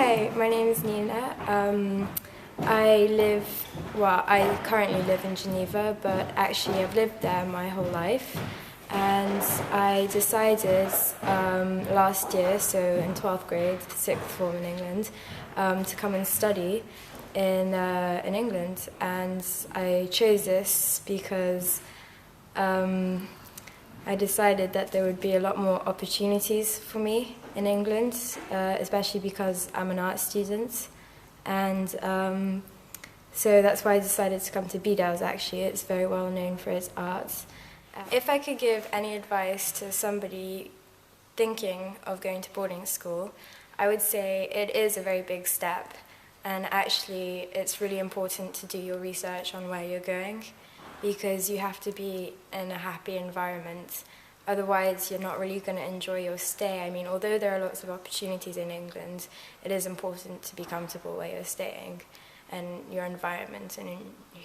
Hi, my name is Nina. I currently live in Geneva, but actually I've lived there my whole life. And I decided last year, so in 12th grade, 6th form in England, to come and study in England. And I chose this because I decided that there would be a lot more opportunities for me in England, especially because I'm an art student. And so that's why I decided to come to Bedales, actually. It's very well known for its art. If I could give any advice to somebody thinking of going to boarding school, I would say it is a very big step. And actually, it's really important to do your research on where you're going, because you have to be in a happy environment. Otherwise, you're not really going to enjoy your stay. I mean, although there are lots of opportunities in England, it is important to be comfortable where you're staying and your environment and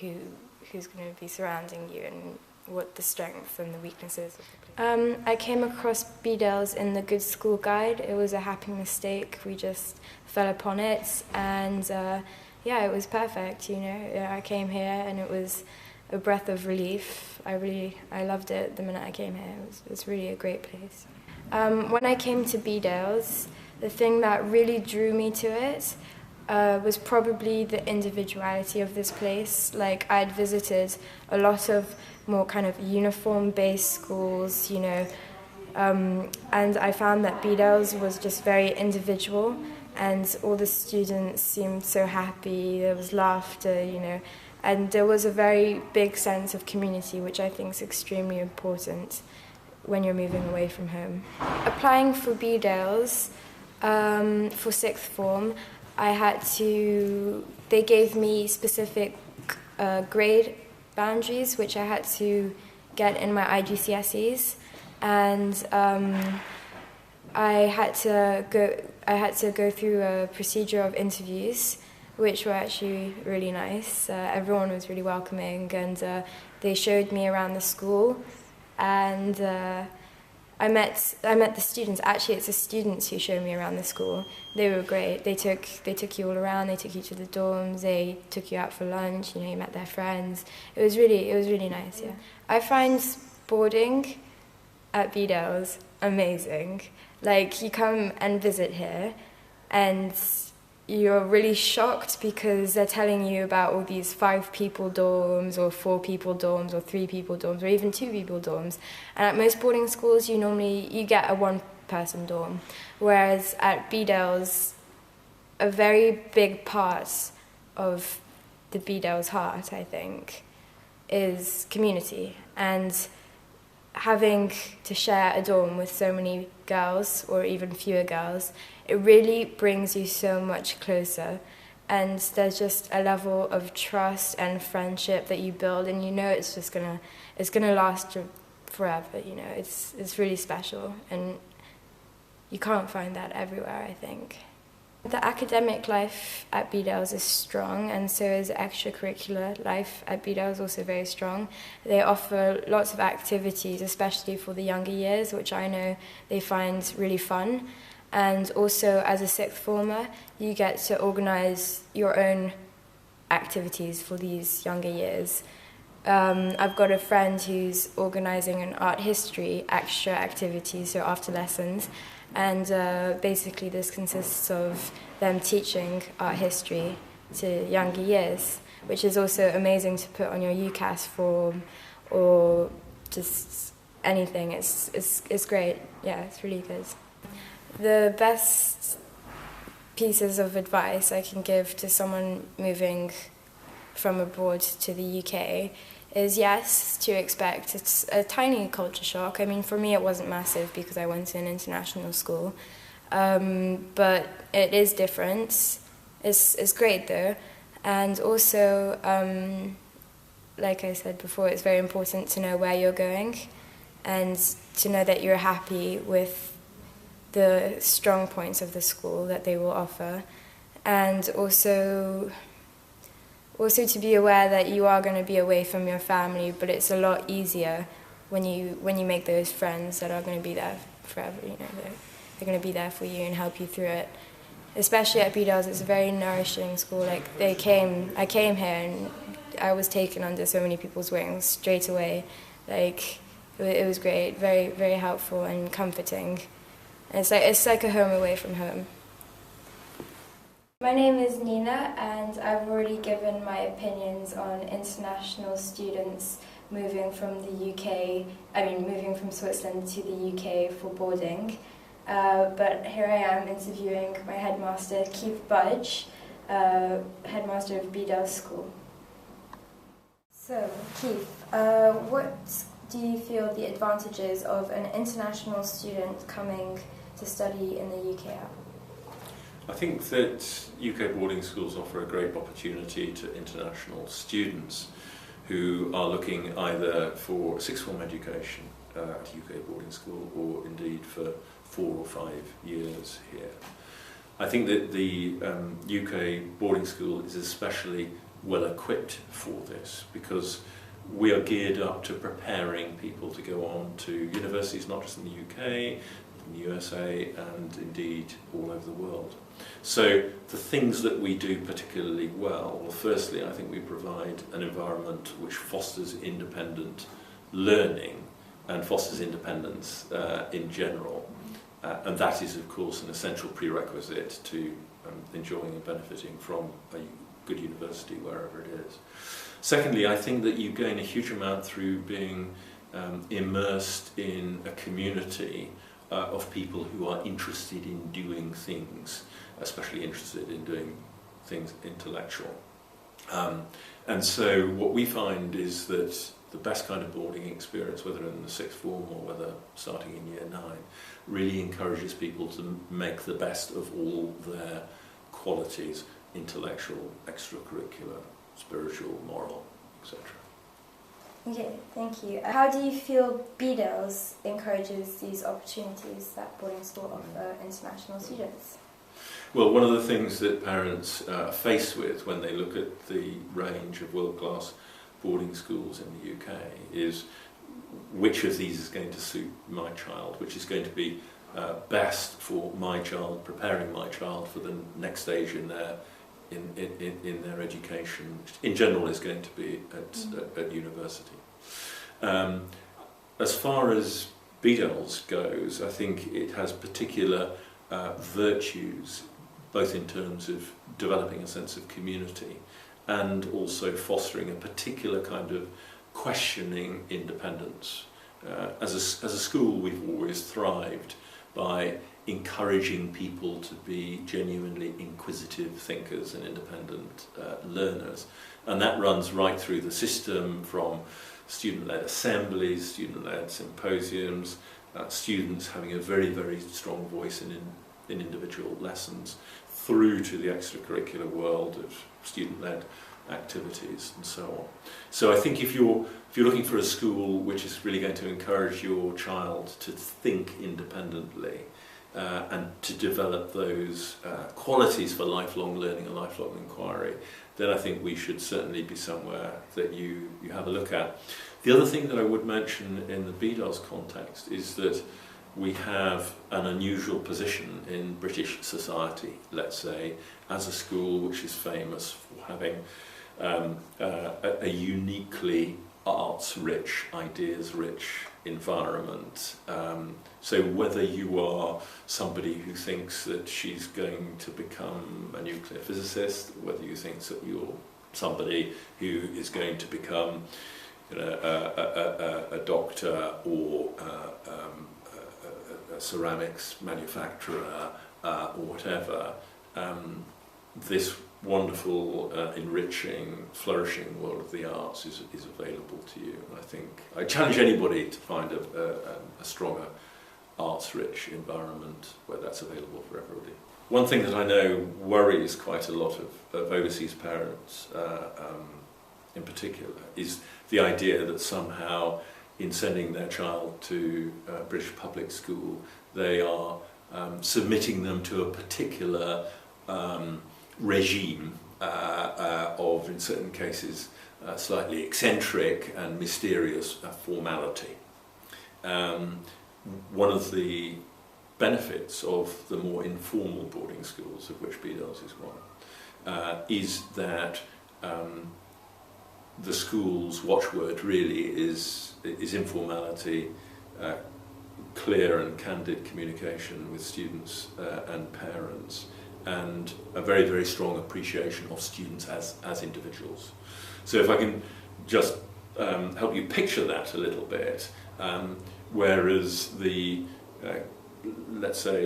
who's going to be surrounding you and what the strengths and the weaknesses of the place. I came across Bedales in the Good School Guide. It was a happy mistake. We just fell upon it, and yeah, it was perfect, you know. I came here and it was a breath of relief. I loved it the minute I came here. It was really a great place. When I came to Bedales, the thing that really drew me to it was probably the individuality of this place. Like, I'd visited a lot of more kind of uniform-based schools, you know, and I found that Bedales was just very individual, and all the students seemed so happy. There was laughter, you know, and there was a very big sense of community, which I think is extremely important when you're moving away from home. Applying for Bedales for sixth form, they gave me specific grade boundaries, which I had to get in my IGCSEs, and I had to go through a procedure of interviews, which were actually really nice. Everyone was really welcoming, and they showed me around the school, and I met the students. Actually, it's the students who showed me around the school. They were great. They took you all around. They took you to the dorms. They took you out for lunch. You know, you met their friends. It was really nice. Yeah, I find boarding at Bedales amazing. Like, you come and visit here, and you're really shocked because they're telling you about all these 5-people dorms or 4-people dorms or 3-people dorms or even 2-people dorms. And at most boarding schools, you get a 1-person dorm, whereas at Bedales, a very big part of the Bedales heart, I think, is community. And having to share a dorm with so many girls, or even fewer girls, it really brings you so much closer. And there's just a level of trust and friendship that you build, and you know it's gonna last forever. You know, it's really special, and you can't find that everywhere, I think. The academic life at Bedales is strong, and so is the extracurricular life at Bedales, also very strong. They offer lots of activities, especially for the younger years, which I know they find really fun. And also, as a sixth former, you get to organise your own activities for these younger years. I've got a friend who's organising an art history extra activity, so after lessons, and basically this consists of them teaching art history to younger years, which is also amazing to put on your UCAS form or just anything. It's great. Yeah, it's really good. The best pieces of advice I can give to someone moving from abroad to the UK is, yes, to expect it's a tiny culture shock. I mean, for me it wasn't massive because I went to an international school, but it is different. It's great though, and also, like I said before, it's very important to know where you're going and to know that you're happy with the strong points of the school that they will offer, and also to be aware that you are going to be away from your family, but it's a lot easier when you make those friends that are going to be there forever. You know, they're going to be there for you and help you through it. especially at Bedales, it's a very nourishing school. Like I came here and I was taken under so many people's wings straight away. Like it was great, very, very helpful and comforting. And it's like a home away from home. My name is Nina, and I've already given my opinions on international students moving from moving from Switzerland to the UK for boarding. But here I am interviewing my headmaster, Budge, headmaster of Bedales School. So, Keith, what do you feel the advantages of an international student coming to study in the UK are? I think that UK boarding schools offer a great opportunity to international students who are looking either for sixth form education at a UK boarding school or indeed for 4 or 5 years here. I think that the UK boarding school is especially well equipped for this because we are geared up to preparing people to go on to universities not just in the UK, in the USA and indeed all over the world. So the things that we do particularly well, firstly I think we provide an environment which fosters independent learning and fosters independence in general. And that is of course an essential prerequisite to enjoying and benefiting from a good university wherever it is. Secondly, I think that you gain a huge amount through being immersed in a community of people who are interested in doing things, especially interested in doing things intellectual. And so what we find is that the best kind of boarding experience, whether in the sixth form or whether starting in year 9, really encourages people to make the best of all their qualities, intellectual, extracurricular, spiritual, moral, etc. Okay, thank you. How do you feel Bedales encourages these opportunities that boarding school offer international students? Well, one of the things that parents are faced with when they look at the range of world-class boarding schools in the UK is which of these is going to suit my child, which is going to be best for my child, preparing my child for the next stage in their education, which in general is going to be at university. As far as Bedales goes, I think it has particular virtues, both in terms of developing a sense of community and also fostering a particular kind of questioning independence. As a school, we've always thrived by encouraging people to be genuinely inquisitive thinkers and independent learners. And that runs right through the system, from student-led assemblies, student-led symposiums, students having a very, very strong voice in individual lessons, through to the extracurricular world of student-led activities and so on. So I think if you're looking for a school which is really going to encourage your child to think independently and to develop those qualities for lifelong learning and lifelong inquiry, then I think we should certainly be somewhere that you have a look at. The other thing that I would mention in the Bedales context is that we have an unusual position in British society, let's say, as a school which is famous for having a uniquely arts-rich, ideas-rich environment. So whether you are somebody who thinks that she's going to become a nuclear physicist, whether you think that you're somebody who is going to become a doctor or a ceramics manufacturer or whatever, this wonderful, enriching, flourishing world of the arts is available to you. And I think I challenge anybody to find a stronger arts-rich environment where that's available for everybody. One thing that I know worries quite a lot of overseas parents in particular is the idea that somehow in sending their child to British public school they are submitting them to a particular regime of, in certain cases, slightly eccentric and mysterious formality. One of the benefits of the more informal boarding schools, of which Bedales is one, is that the school's watchword really is informality, clear and candid communication with students and parents, and a very, very strong appreciation of students as individuals. So if I can just help you picture that a little bit, whereas the, let's say,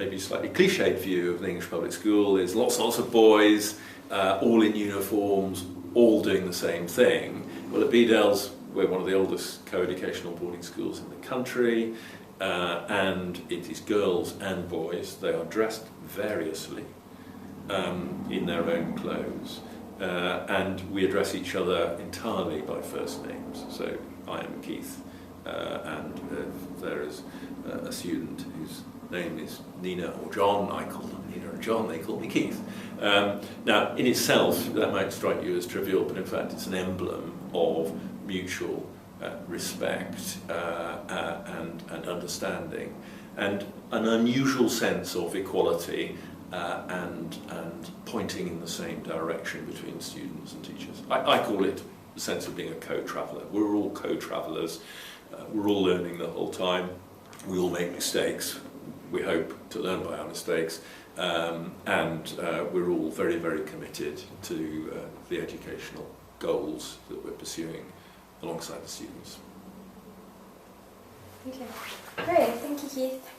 maybe slightly cliched view of the English public school is lots and lots of boys, all in uniforms, all doing the same thing. Well, at Bedales, we're one of the oldest co-educational boarding schools in the country, and it is girls and boys. They are dressed variously in their own clothes, and we address each other entirely by first names. So I am Keith, and there is a student whose name is Nina or John. I call them Nina or John, they call me Keith. Now, in itself, that might strike you as trivial, but in fact it's an emblem of mutual respect and understanding, and an unusual sense of equality and pointing in the same direction between students and teachers. I call it the sense of being a co-traveller. We're all co-travellers. We're all learning the whole time. We all make mistakes. We hope to learn by our mistakes, and we're all very, very committed to the educational goals that we're pursuing alongside the students. Okay, great. Thank you, Keith.